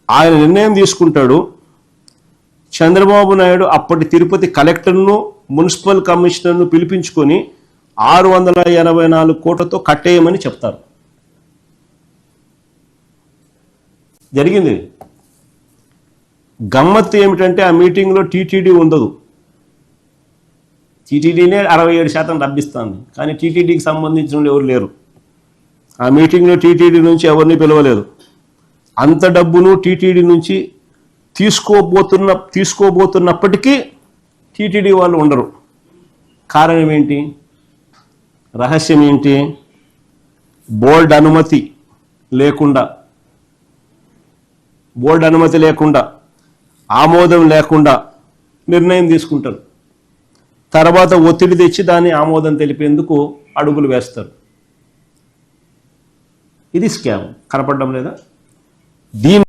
ఆయన నిర్ణయం తీసుకుంటాడు. చంద్రబాబు నాయుడు అప్పటి తిరుపతి కలెక్టర్ను మున్సిపల్ కమిషనర్ను పిలిపించుకొని 684 కోట్లతో కట్టేయమని చెప్తారు. జరిగింది. గమ్మత్తు ఏమిటంటే ఆ మీటింగ్లో టీటీడీ ఉండదు. టీటీడీనే 67% రబ్బిస్తుంది, కానీ టీటీడీకి సంబంధించిన ఎవరు లేరు. ఆ మీటింగ్లో టీటీడీ నుంచి ఎవరిని పిలవలేదు. అంత డబ్బును టీటీడీ నుంచి తీసుకోబోతున్నప్పటికీ టీటీడీ వాళ్ళు ఉండరు. కారణం ఏంటి? రహస్యం ఏంటి? బోర్డు అనుమతి లేకుండా ఆమోదం లేకుండా నిర్ణయం తీసుకుంటారు. తర్వాత ఒత్తిడి తెచ్చి దాన్ని ఆమోదం తెలిపేందుకు అడుగులు వేస్తారు. ఇది స్కామ్. కనపడడం లేదా? దీని